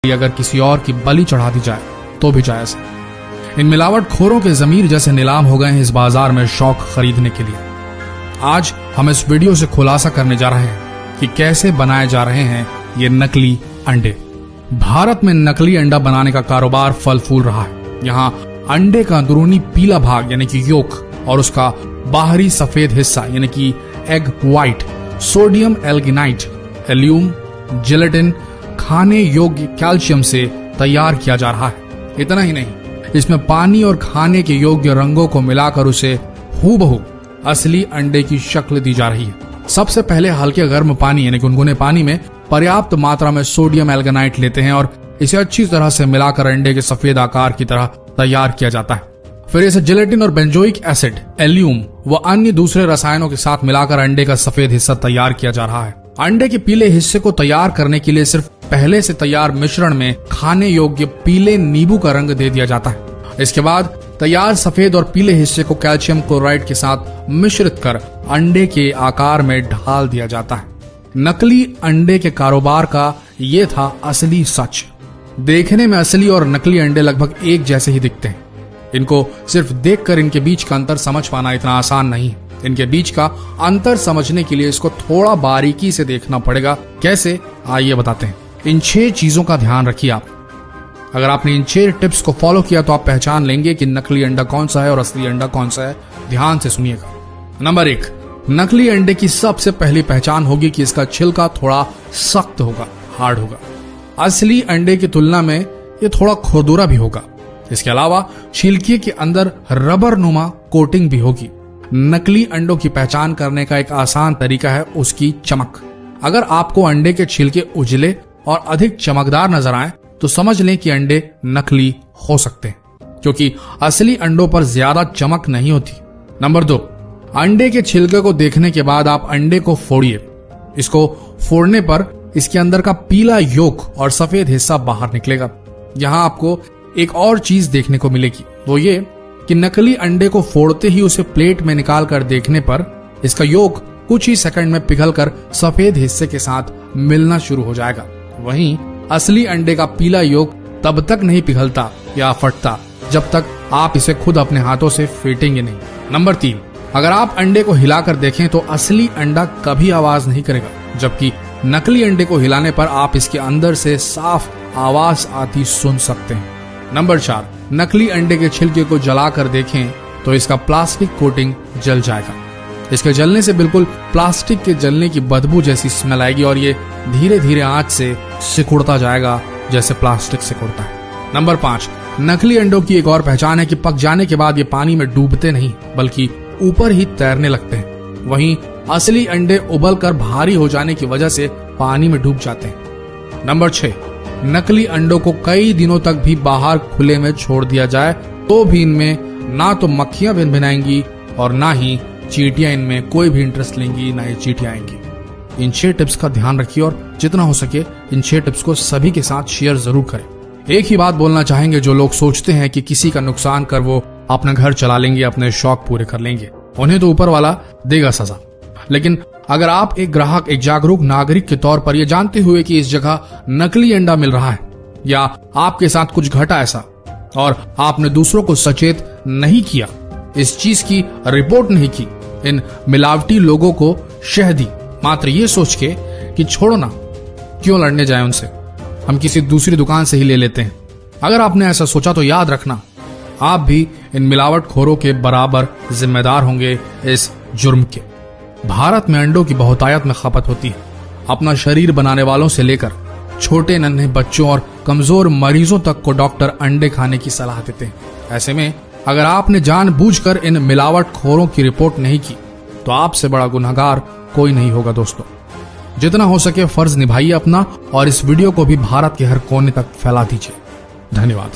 अगर किसी और की बलि चढ़ा दी जाए तो भी जायज है। इन मिलावटखोरों के जमीर जैसे नीलाम हो गए हैं इस बाजार में शौक खरीदने के लिए। आज हम इस वीडियो से खुलासा करने जा रहे हैं कि कैसे बनाए जा रहे हैं ये नकली अंडे। भारत में नकली अंडा बनाने का कारोबार फल फूल रहा है। यहाँ अंडे का अंदरूनी पीला भाग यानी कि योक और उसका बाहरी सफेद हिस्सा यानी कि एग व्हाइट सोडियम एल्गिनाइट, एल्यूम, जिलेटिन खाने योग्य कैल्शियम से तैयार किया जा रहा है। इतना ही नहीं, इसमें पानी और खाने के योग्य रंगों को मिलाकर उसे हूबहू असली अंडे की शक्ल दी जा रही है। सबसे पहले हल्के गर्म पानी यानी गुनगुने पानी में पर्याप्त मात्रा में सोडियम एल्गिनाइट लेते हैं और इसे अच्छी तरह से मिलाकर अंडे के सफेद आकार की तरह तैयार किया जाता है। फिर इसे जिलेटिन और बेंजोइक एसिड, एल्यूम व अन्य दूसरे रसायनों के साथ मिलाकर अंडे का सफेद हिस्सा तैयार किया जा रहा है। अंडे के पीले हिस्से को तैयार करने के लिए सिर्फ पहले से तैयार मिश्रण में खाने योग्य पीले नींबू का रंग दे दिया जाता है। इसके बाद तैयार सफेद और पीले हिस्से को कैल्शियम क्लोराइड के साथ मिश्रित कर अंडे के आकार में ढाल दिया जाता है। नकली अंडे के कारोबार का ये था असली सच। देखने में असली और नकली अंडे लगभग एक जैसे ही दिखते हैं। इनको सिर्फ देखकर इनके बीच का अंतर समझ पाना इतना आसान नहीं है। इनके बीच का अंतर समझने के लिए इसको थोड़ा बारीकी से देखना पड़ेगा। कैसे, आइए बताते हैं। इन 6 चीजों का ध्यान रखिए आप। अगर आपने इन 6 टिप्स को फॉलो किया तो आप पहचान लेंगे कि नकली अंडा कौन सा है और असली अंडा कौन सा है। ध्यान से सुनिएगा। नंबर 1, नकली अंडे की सबसे पहली पहचान होगी कि इसका छिलका थोड़ा सख्त होगा, हार्ड होगा। असली अंडे की तुलना में ये थोड़ा खुरदुरा भी होगा। इसके अलावा छिलके के अंदर रबर नुमा कोटिंग भी होगी। नकली अंडों की पहचान करने का एक आसान तरीका है उसकी चमक। अगर आपको अंडे के छिलके उजले और अधिक चमकदार नजर आए तो समझ लें कि अंडे नकली हो सकते हैं, क्योंकि असली अंडों पर ज्यादा चमक नहीं होती। नंबर 2, अंडे के छिलके को देखने के बाद आप अंडे को फोड़िए। इसको फोड़ने पर इसके अंदर का पीला योक और सफेद हिस्सा बाहर निकलेगा। यहाँ आपको एक और चीज देखने को मिलेगी, वो ये कि नकली अंडे को फोड़ते ही उसे प्लेट में निकाल कर देखने पर इसका योक कुछ ही सेकंड में पिघलकर सफेद हिस्से के साथ मिलना शुरू हो जाएगा। वहीं असली अंडे का पीला योक तब तक नहीं पिघलता या फटता जब तक आप इसे खुद अपने हाथों से फेंटेंगे नहीं। नंबर 3, अगर आप अंडे को हिलाकर देखें तो असली अंडा कभी आवाज नहीं करेगा, जबकि नकली अंडे को हिलाने पर आप इसके अंदर से साफ आवाज आती सुन सकते हैं। नंबर 4, नकली अंडे के छिलके को जलाकर देखें तो इसका प्लास्टिक कोटिंग जल जाएगा। इसके जलने से बिल्कुल प्लास्टिक के जलने की बदबू जैसी स्मेल आएगी और ये धीरे धीरे आंच से सिकुड़ता जाएगा जैसे प्लास्टिक सिकुड़ता है। नंबर 5, नकली अंडों की एक और पहचान है कि पक जाने के बाद ये पानी में डूबते नहीं बल्कि ऊपर ही तैरने लगते हैं। वहीं असली अंडे उबलकर भारी हो जाने की वजह से पानी में डूब जाते हैं। नंबर 6, नकली अंडों को कई दिनों तक भी बाहर खुले में छोड़ दिया जाए तो भी इनमें ना तो मक्खियां भिनभिनाएंगी और ना ही चींटियां इनमें कोई भी इंटरेस्ट लेंगी, ना ही चींटियां आएंगी। इन 6 टिप्स का ध्यान रखिए और जितना हो सके इन 6 टिप्स को सभी के साथ शेयर जरूर करें। एक ही बात बोलना चाहेंगे, जो लोग सोचते हैं कि किसी का नुकसान कर वो अपना घर चला लेंगे, अपने शौक पूरे कर लेंगे, उन्हें तो ऊपर वाला देगा सजा। लेकिन अगर आप एक ग्राहक, एक जागरूक नागरिक के तौर पर यह जानते हुए कि इस जगह नकली अंडा मिल रहा है या आपके साथ कुछ घटा ऐसा और आपने दूसरों को सचेत नहीं किया, इस चीज की रिपोर्ट नहीं की, इन मिलावटी लोगों को शह दी मात्र ये सोच के कि छोड़ो ना, क्यों लड़ने जाए उनसे, हम किसी दूसरी दुकान से ही ले लेते हैं। अगर आपने ऐसा सोचा तो याद रखना, आप भी इन मिलावटखोरों के बराबर जिम्मेदार होंगे इस जुर्म के। भारत में अंडों की बहुतायत में खपत होती है। अपना शरीर बनाने वालों से लेकर छोटे नन्हे बच्चों और कमजोर मरीजों तक को डॉक्टर अंडे खाने की सलाह देते हैं। ऐसे में अगर आपने जानबूझकर इन मिलावटखोरों की रिपोर्ट नहीं की तो आपसे बड़ा गुनहगार कोई नहीं होगा। दोस्तों, जितना हो सके फर्ज निभाइए अपना और इस वीडियो को भी भारत के हर कोने तक फैला दीजिए। धन्यवाद।